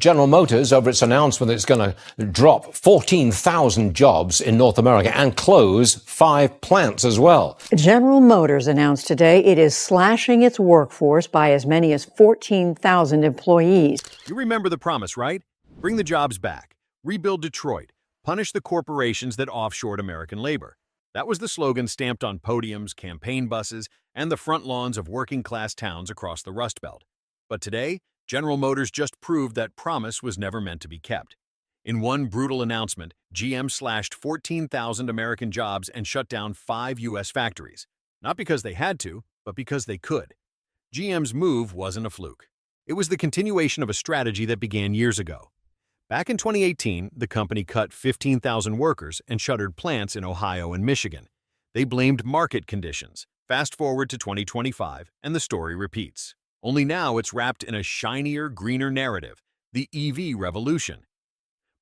General Motors over its announcement that it's going to drop 14,000 jobs in North America and close 5 plants as well. General Motors announced today it is slashing its workforce by as many as 14,000 employees. You remember the promise, right? Bring the jobs back, rebuild Detroit, punish the corporations that offshored American labor. That was the slogan stamped on podiums, campaign buses, and the front lawns of working-class towns across the Rust Belt. But today, General Motors just proved that promise was never meant to be kept. In one brutal announcement, GM slashed 14,000 American jobs and shut down 5 U.S. factories. Not because they had to, but because they could. GM's move wasn't a fluke. It was the continuation of a strategy that began years ago. Back in 2018, the company cut 15,000 workers and shuttered plants in Ohio and Michigan. They blamed market conditions. Fast forward to 2025, and the story repeats. Only now it's wrapped in a shinier, greener narrative, the EV revolution.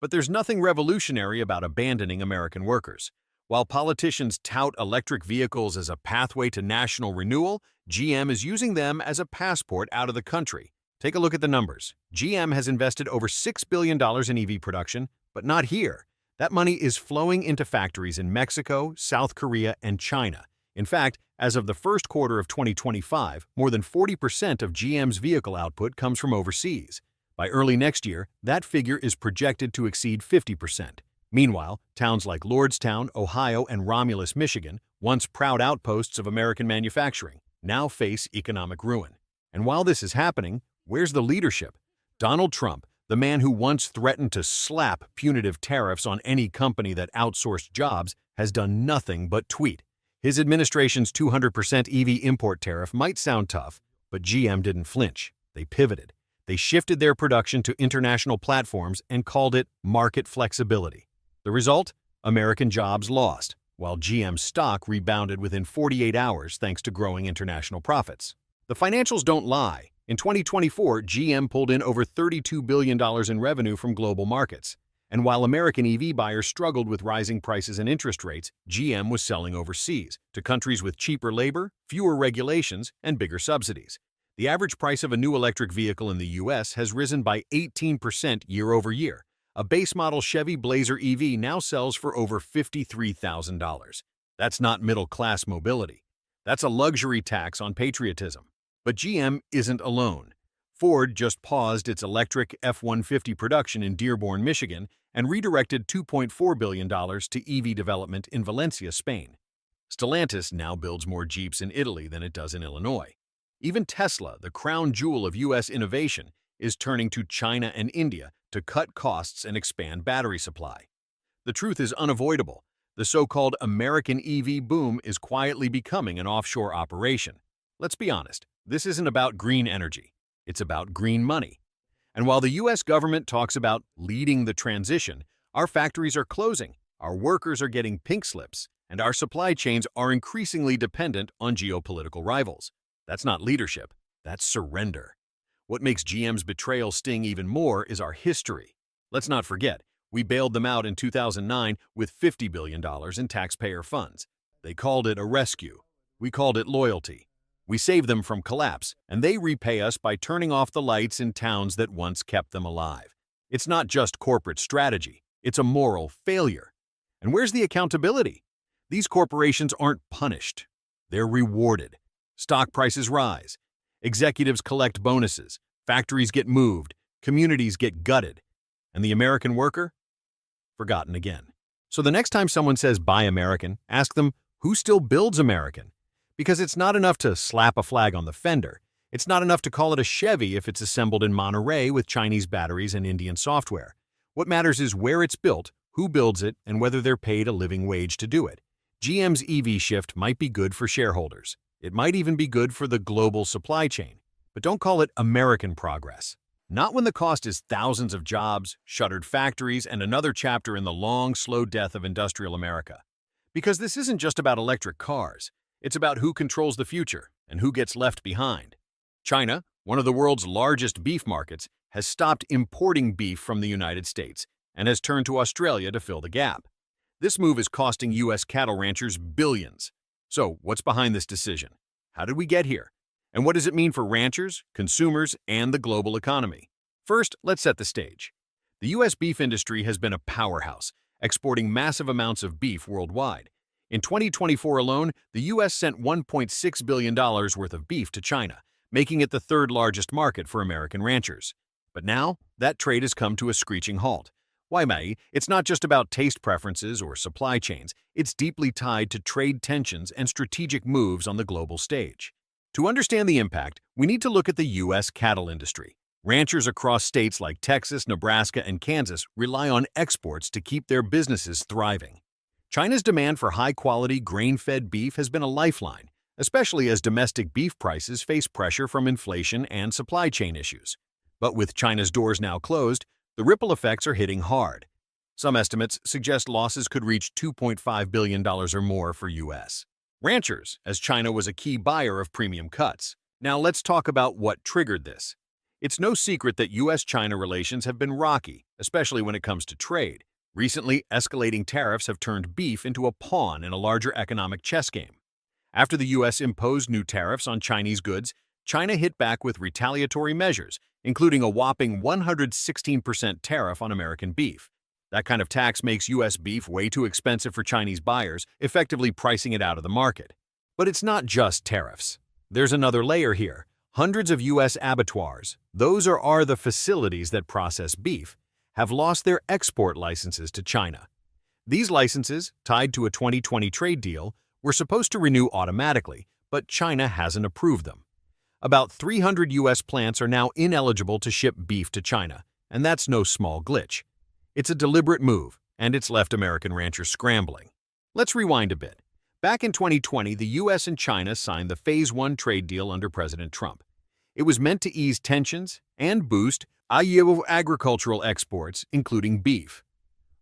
But there's nothing revolutionary about abandoning American workers. While politicians tout electric vehicles as a pathway to national renewal, GM is using them as a passport out of the country. Take a look at the numbers. GM has invested over $6 billion in EV production, but not here. That money is flowing into factories in Mexico, South Korea, and China. In fact, as of the first quarter of 2025, more than 40% of GM's vehicle output comes from overseas. By early next year, that figure is projected to exceed 50%. Meanwhile, towns like Lordstown, Ohio, and Romulus, Michigan, once proud outposts of American manufacturing, now face economic ruin. And while this is happening, where's the leadership? Donald Trump, the man who once threatened to slap punitive tariffs on any company that outsourced jobs, has done nothing but tweet. His administration's 200% EV import tariff might sound tough, but GM didn't flinch. They pivoted. They shifted their production to international platforms and called it market flexibility. The result? American jobs lost, while GM's stock rebounded within 48 hours thanks to growing international profits. The financials don't lie. In 2024, GM pulled in over $32 billion in revenue from global markets. And while American EV buyers struggled with rising prices and interest rates, GM was selling overseas, to countries with cheaper labor, fewer regulations, and bigger subsidies. The average price of a new electric vehicle in the U.S. has risen by 18% year over year. A base model Chevy Blazer EV now sells for over $53,000. That's not middle-class mobility. That's a luxury tax on patriotism. But GM isn't alone. Ford just paused its electric F-150 production in Dearborn, Michigan, and redirected $2.4 billion to EV development in Valencia, Spain. Stellantis now builds more Jeeps in Italy than it does in Illinois. Even Tesla, the crown jewel of U.S. innovation, is turning to China and India to cut costs and expand battery supply. The truth is unavoidable. The so-called American EV boom is quietly becoming an offshore operation. Let's be honest, this isn't about green energy. It's about green money. And while the U.S. government talks about leading the transition, our factories are closing, our workers are getting pink slips, and our supply chains are increasingly dependent on geopolitical rivals. That's not leadership, that's surrender. What makes GM's betrayal sting even more is our history. Let's not forget, we bailed them out in 2009 with $50 billion in taxpayer funds. They called it a rescue. We called it loyalty. We save them from collapse, and they repay us by turning off the lights in towns that once kept them alive. It's not just corporate strategy, it's a moral failure. And where's the accountability? These corporations aren't punished. They're rewarded. Stock prices rise. Executives collect bonuses. Factories get moved. Communities get gutted. And the American worker? Forgotten again. So the next time someone says buy American, ask them, who still builds American? Because it's not enough to slap a flag on the fender. It's not enough to call it a Chevy if it's assembled in Monterey with Chinese batteries and Indian software. What matters is where it's built, who builds it, and whether they're paid a living wage to do it. GM's EV shift might be good for shareholders. It might even be good for the global supply chain. But don't call it American progress. Not when the cost is thousands of jobs, shuttered factories, and another chapter in the long, slow death of industrial America. Because this isn't just about electric cars. It's about who controls the future and who gets left behind. China, one of the world's largest beef markets, has stopped importing beef from the United States and has turned to Australia to fill the gap. This move is costing U.S. cattle ranchers billions. So, what's behind this decision? How did we get here? And what does it mean for ranchers, consumers, and the global economy? First, let's set the stage. The U.S. beef industry has been a powerhouse, exporting massive amounts of beef worldwide. In 2024 alone, the U.S. sent $1.6 billion worth of beef to China, making it the third largest market for American ranchers. But now, that trade has come to a screeching halt. Why, May? It's not just about taste preferences or supply chains, it's deeply tied to trade tensions and strategic moves on the global stage. To understand the impact, we need to look at the U.S. cattle industry. Ranchers across states like Texas, Nebraska, and Kansas rely on exports to keep their businesses thriving. China's demand for high-quality, grain-fed beef has been a lifeline, especially as domestic beef prices face pressure from inflation and supply chain issues. But with China's doors now closed, the ripple effects are hitting hard. Some estimates suggest losses could reach $2.5 billion or more for U.S. ranchers, as China was a key buyer of premium cuts. Now let's talk about what triggered this. It's no secret that U.S.-China relations have been rocky, especially when it comes to trade. Recently, escalating tariffs have turned beef into a pawn in a larger economic chess game. After the U.S. imposed new tariffs on Chinese goods, China hit back with retaliatory measures, including a whopping 116% tariff on American beef. That kind of tax makes U.S. beef way too expensive for Chinese buyers, effectively pricing it out of the market. But it's not just tariffs. There's another layer here. Hundreds of U.S. abattoirs, those are the facilities that process beef, have lost their export licenses to China. These licenses, tied to a 2020 trade deal, were supposed to renew automatically, but China hasn't approved them. About 300 U.S. plants are now ineligible to ship beef to China, and that's no small glitch. It's a deliberate move, and it's left American ranchers scrambling. Let's rewind a bit. Back in 2020, the U.S. and China signed the Phase 1 trade deal under President Trump. It was meant to ease tensions and boost agricultural exports, including beef.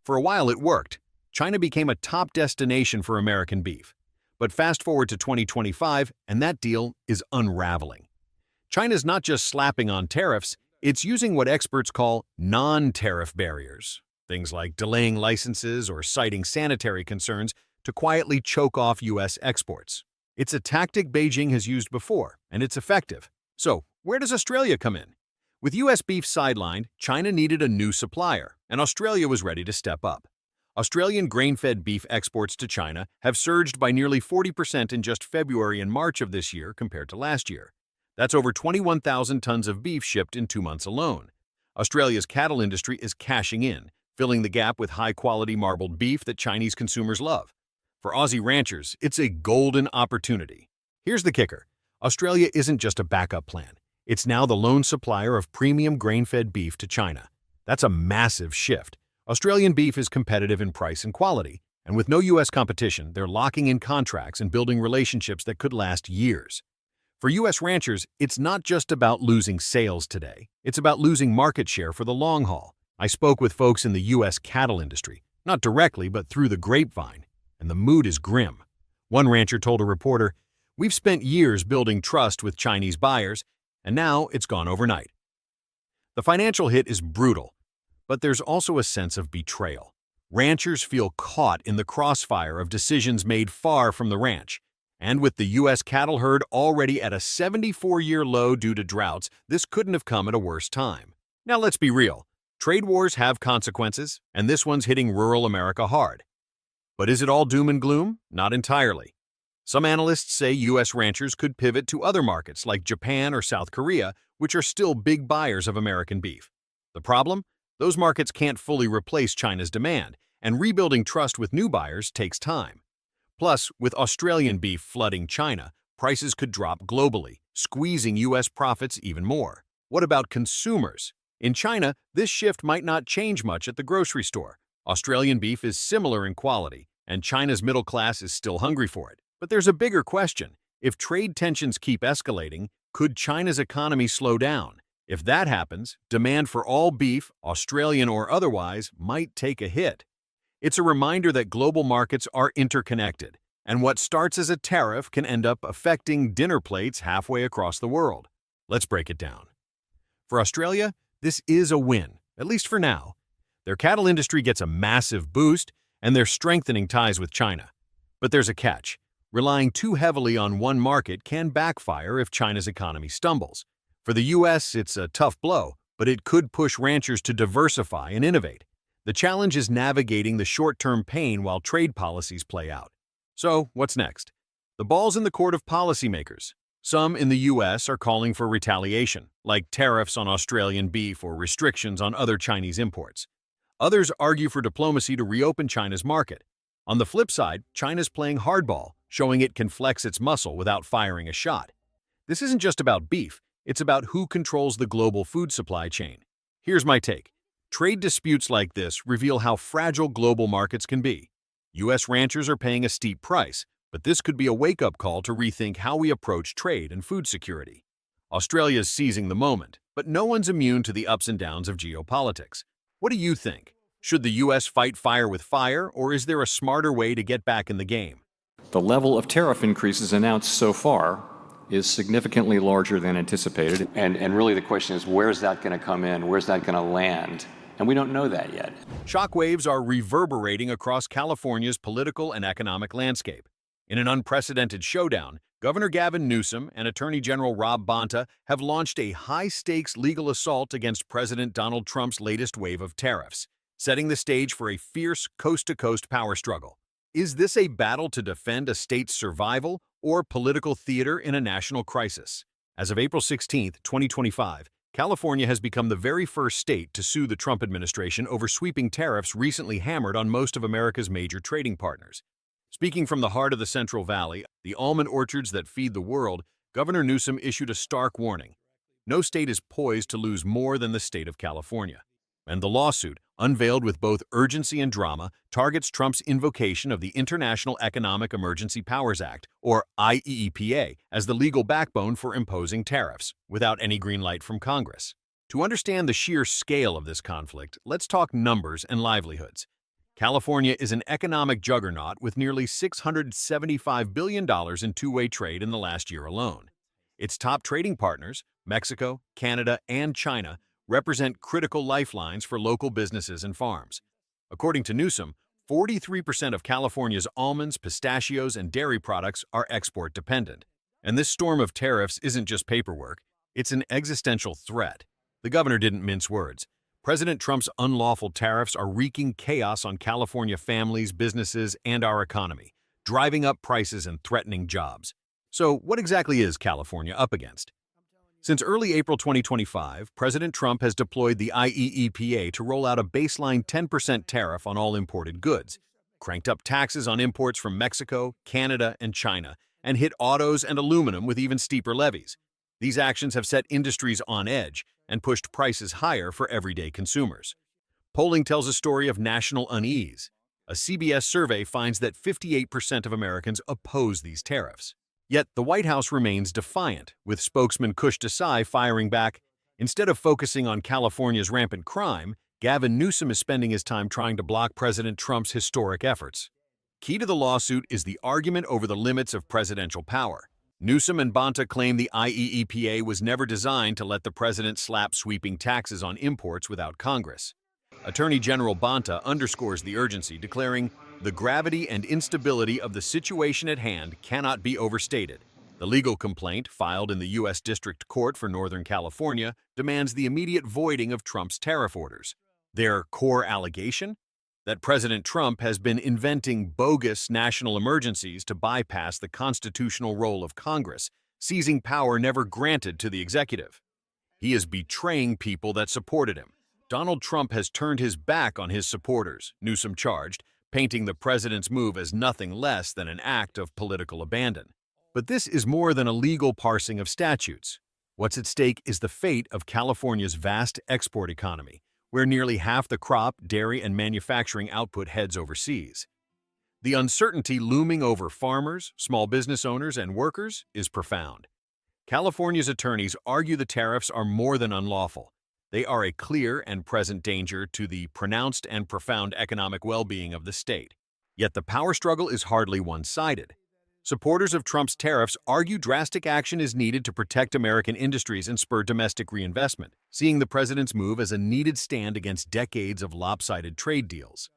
For a while it worked. China became a top destination for American beef. But fast forward to 2025, and that deal is unraveling. China's not just slapping on tariffs, it's using what experts call non-tariff barriers, things like delaying licenses or citing sanitary concerns to quietly choke off U.S. exports. It's a tactic Beijing has used before, and it's effective. So, where does Australia come in? With U.S. beef sidelined, China needed a new supplier, and Australia was ready to step up. Australian grain-fed beef exports to China have surged by nearly 40% in just February and March of this year compared to last year. That's over 21,000 tons of beef shipped in 2 months alone. Australia's cattle industry is cashing in, filling the gap with high-quality marbled beef that Chinese consumers love. For Aussie ranchers, it's a golden opportunity. Here's the kicker. Australia isn't just a backup plan. It's now the lone supplier of premium grain-fed beef to China. That's a massive shift. Australian beef is competitive in price and quality, and with no U.S. competition, they're locking in contracts and building relationships that could last years. For U.S. ranchers, it's not just about losing sales today. It's about losing market share for the long haul. I spoke with folks in the U.S. cattle industry, not directly, but through the grapevine, and the mood is grim. One rancher told a reporter, "We've spent years building trust with Chinese buyers, and now it's gone overnight." The financial hit is brutal, but there's also a sense of betrayal. Ranchers feel caught in the crossfire of decisions made far from the ranch. And with the U.S. cattle herd already at a 74-year low due to droughts, this couldn't have come at a worse time. Now let's be real. Trade wars have consequences, and this one's hitting rural America hard. But is it all doom and gloom? Not entirely. Some analysts say U.S. ranchers could pivot to other markets like Japan or South Korea, which are still big buyers of American beef. The problem? Those markets can't fully replace China's demand, and rebuilding trust with new buyers takes time. Plus, with Australian beef flooding China, prices could drop globally, squeezing U.S. profits even more. What about consumers? In China, this shift might not change much at the grocery store. Australian beef is similar in quality, and China's middle class is still hungry for it. But there's a bigger question. If trade tensions keep escalating, could China's economy slow down? If that happens, demand for all beef, Australian or otherwise, might take a hit. It's a reminder that global markets are interconnected, and what starts as a tariff can end up affecting dinner plates halfway across the world. Let's break it down. For Australia, this is a win, at least for now. Their cattle industry gets a massive boost, and they're strengthening ties with China. But there's a catch. Relying too heavily on one market can backfire if China's economy stumbles. For the U.S., it's a tough blow, but it could push ranchers to diversify and innovate. The challenge is navigating the short-term pain while trade policies play out. So, what's next? The ball's in the court of policymakers. Some in the U.S. are calling for retaliation, like tariffs on Australian beef or restrictions on other Chinese imports. Others argue for diplomacy to reopen China's market. On the flip side, China's playing hardball, showing it can flex its muscle without firing a shot. This isn't just about beef, it's about who controls the global food supply chain. Here's my take. Trade disputes like this reveal how fragile global markets can be. U.S. ranchers are paying a steep price, but this could be a wake-up call to rethink how we approach trade and food security. Australia's seizing the moment, but no one's immune to the ups and downs of geopolitics. What do you think? Should the U.S. fight fire with fire, or is there a smarter way to get back in the game? The level of tariff increases announced so far is significantly larger than anticipated. And really the question is, where's that going to come in? Where's that going to land? And we don't know that yet. Shockwaves are reverberating across California's political and economic landscape. In an unprecedented showdown, Governor Gavin Newsom and Attorney General Rob Bonta have launched a high-stakes legal assault against President Donald Trump's latest wave of tariffs, setting the stage for a fierce coast-to-coast power struggle. Is this a battle to defend a state's survival or political theater in a national crisis? As of April 16, 2025, California has become the very first state to sue the Trump administration over sweeping tariffs recently hammered on most of America's major trading partners. Speaking from the heart of the Central Valley, the almond orchards that feed the world, Governor Newsom issued a stark warning. No state is poised to lose more than the state of California. And the lawsuit, unveiled with both urgency and drama, targets Trump's invocation of the International Economic Emergency Powers Act, or IEEPA, as the legal backbone for imposing tariffs, without any green light from Congress. To understand the sheer scale of this conflict, let's talk numbers and livelihoods. California is an economic juggernaut with nearly $675 billion in two-way trade in the last year alone. Its top trading partners, Mexico, Canada, and China, represent critical lifelines for local businesses and farms. According to Newsom, 43% of California's almonds, pistachios, and dairy products are export-dependent. And this storm of tariffs isn't just paperwork, it's an existential threat. The governor didn't mince words. President Trump's unlawful tariffs are wreaking chaos on California families, businesses, and our economy, driving up prices and threatening jobs. So, what exactly is California up against? Since early April 2025, President Trump has deployed the IEEPA to roll out a baseline 10% tariff on all imported goods, cranked up taxes on imports from Mexico, Canada, and China, and hit autos and aluminum with even steeper levies. These actions have set industries on edge and pushed prices higher for everyday consumers. Polling tells a story of national unease. A CBS survey finds that 58% of Americans oppose these tariffs. Yet the White House remains defiant, with spokesman Kush Desai firing back. Instead of focusing on California's rampant crime, Gavin Newsom is spending his time trying to block President Trump's historic efforts. Key to the lawsuit is the argument over the limits of presidential power. Newsom and Bonta claim the IEEPA was never designed to let the president slap sweeping taxes on imports without Congress. Attorney General Bonta underscores the urgency, declaring, "The gravity and instability of the situation at hand cannot be overstated." The legal complaint, filed in the U.S. District Court for Northern California, demands the immediate voiding of Trump's tariff orders. Their core allegation? That President Trump has been inventing bogus national emergencies to bypass the constitutional role of Congress, seizing power never granted to the executive. He is betraying people that supported him. Donald Trump has turned his back on his supporters, Newsom charged, painting the president's move as nothing less than an act of political abandon. But this is more than a legal parsing of statutes. What's at stake is the fate of California's vast export economy, where nearly half the crop, dairy, and manufacturing output heads overseas. The uncertainty looming over farmers, small business owners, and workers is profound. California's attorneys argue the tariffs are more than unlawful. They are a clear and present danger to the pronounced and profound economic well-being of the state. Yet the power struggle is hardly one-sided. Supporters of Trump's tariffs argue drastic action is needed to protect American industries and spur domestic reinvestment, seeing the president's move as a needed stand against decades of lopsided trade deals.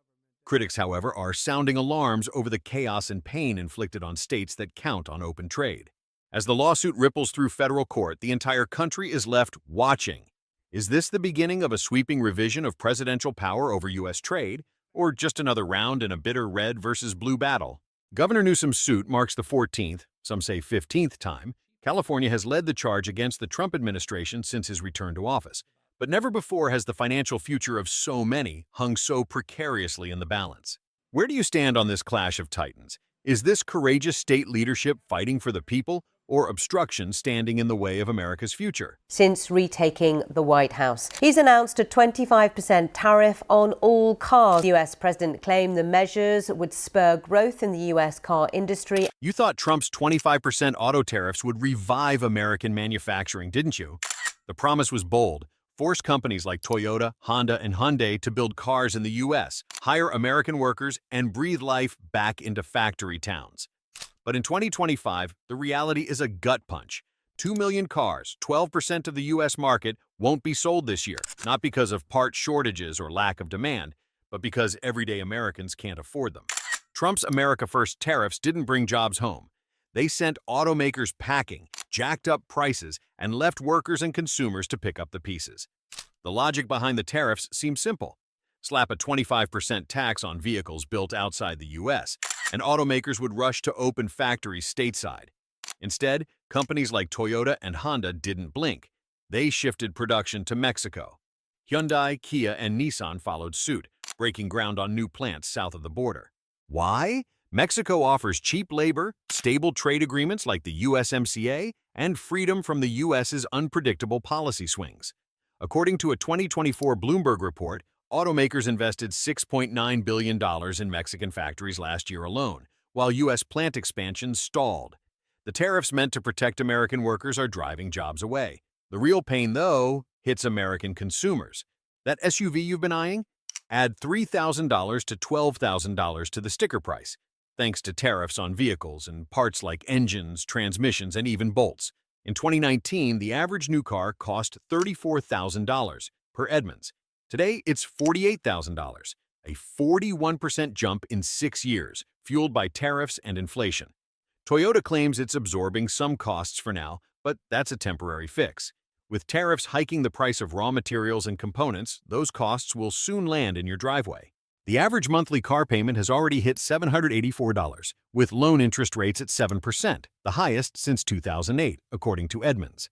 Critics, however, are sounding alarms over the chaos and pain inflicted on states that count on open trade. As the lawsuit ripples through federal court, the entire country is left watching. Is this the beginning of a sweeping revision of presidential power over U.S. trade, or just another round in a bitter red versus blue battle? Governor Newsom's suit marks the 14th, some say 15th time, California has led the charge against the Trump administration since his return to office. But never before has the financial future of so many hung so precariously in the balance. Where do you stand on this clash of titans? Is this courageous state leadership fighting for the people, or obstruction standing in the way of America's future? Since retaking the White House, he's announced a 25% tariff on all cars. The US president claimed the measures would spur growth in the US car industry. You thought Trump's 25% auto tariffs would revive American manufacturing, didn't you? The promise was bold. Force companies like Toyota, Honda, and Hyundai to build cars in the U.S., hire American workers, and breathe life back into factory towns. But in 2025, the reality is a gut punch. 2 million cars, 12% of the U.S. market, won't be sold this year, not because of part shortages or lack of demand, but because everyday Americans can't afford them. Trump's America First tariffs didn't bring jobs home. They sent automakers packing, jacked up prices, and left workers and consumers to pick up the pieces. The logic behind the tariffs seems simple. Slap a 25% tax on vehicles built outside the U.S., and automakers would rush to open factories stateside. Instead, companies like Toyota and Honda didn't blink. They shifted production to Mexico. Hyundai, Kia, and Nissan followed suit, breaking ground on new plants south of the border. Why? Mexico offers cheap labor, stable trade agreements like the USMCA, and freedom from the U.S.'s unpredictable policy swings. According to a 2024 Bloomberg report, automakers invested $6.9 billion in Mexican factories last year alone, while U.S. plant expansions stalled. The tariffs meant to protect American workers are driving jobs away. The real pain, though, hits American consumers. That SUV you've been eyeing? Add $3,000 to $12,000 to the sticker price, thanks to tariffs on vehicles and parts like engines, transmissions, and even bolts. In 2019, the average new car cost $34,000 per Edmunds. Today, it's $48,000, a 41% jump in 6 years, fueled by tariffs and inflation. Toyota claims it's absorbing some costs for now, but that's a temporary fix. With tariffs hiking the price of raw materials and components, those costs will soon land in your driveway. The average monthly car payment has already hit $784, with loan interest rates at 7%, the highest since 2008, according to Edmunds.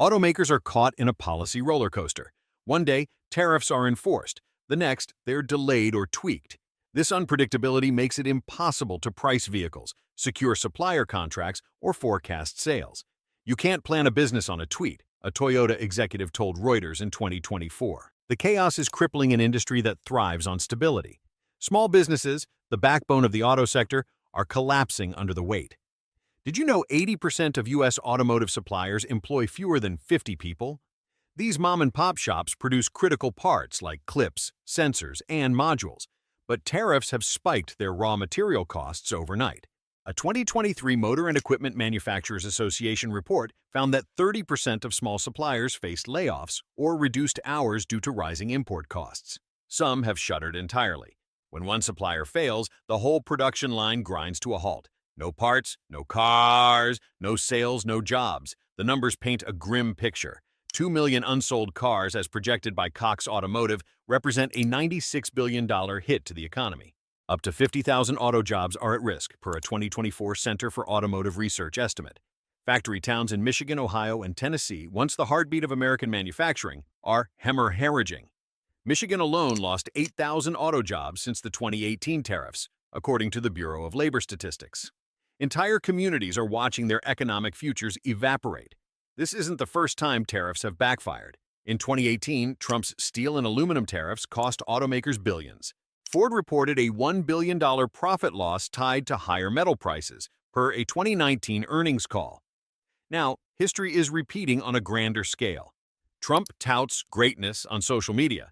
Automakers are caught in a policy roller coaster. One day, tariffs are enforced. The next, they're delayed or tweaked. This unpredictability makes it impossible to price vehicles, secure supplier contracts, or forecast sales. You can't plan a business on a tweet, a Toyota executive told Reuters in 2024. The chaos is crippling an industry that thrives on stability. Small businesses, the backbone of the auto sector, are collapsing under the weight. Did you know 80% of U.S. automotive suppliers employ fewer than 50 people? These mom-and-pop shops produce critical parts like clips, sensors, and modules, but tariffs have spiked their raw material costs overnight. A 2023 Motor and Equipment Manufacturers Association report found that 30% of small suppliers faced layoffs or reduced hours due to rising import costs. Some have shuttered entirely. When one supplier fails, the whole production line grinds to a halt. No parts, no cars, no sales, no jobs. The numbers paint a grim picture. 2 million unsold cars, as projected by Cox Automotive, represent a $96 billion hit to the economy. Up to 50,000 auto jobs are at risk, per a 2024 Center for Automotive Research estimate. Factory towns in Michigan, Ohio, and Tennessee, once the heartbeat of American manufacturing, are hemorrhaging. Michigan alone lost 8,000 auto jobs since the 2018 tariffs, according to the Bureau of Labor Statistics. Entire communities are watching their economic futures evaporate. This isn't the first time tariffs have backfired. In 2018, Trump's steel and aluminum tariffs cost automakers billions. Ford reported a $1 billion profit loss tied to higher metal prices, per a 2019 earnings call. Now, history is repeating on a grander scale. Trump touts greatness on social media.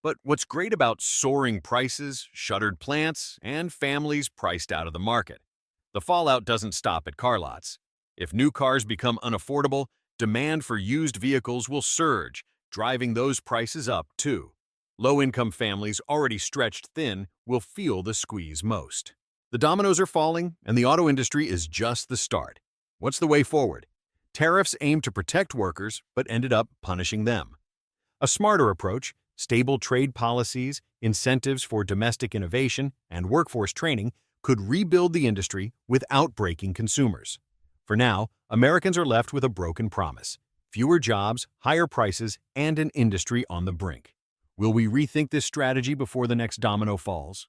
But what's great about soaring prices, shuttered plants, and families priced out of the market? The fallout doesn't stop at car lots. If new cars become unaffordable, demand for used vehicles will surge, driving those prices up too. Low-income families already stretched thin will feel the squeeze most. The dominoes are falling, and the auto industry is just the start. What's the way forward? Tariffs aimed to protect workers, but ended up punishing them. A smarter approach, stable trade policies, incentives for domestic innovation, and workforce training could rebuild the industry without breaking consumers. For now, Americans are left with a broken promise: fewer jobs, higher prices, and an industry on the brink. Will we rethink this strategy before the next domino falls?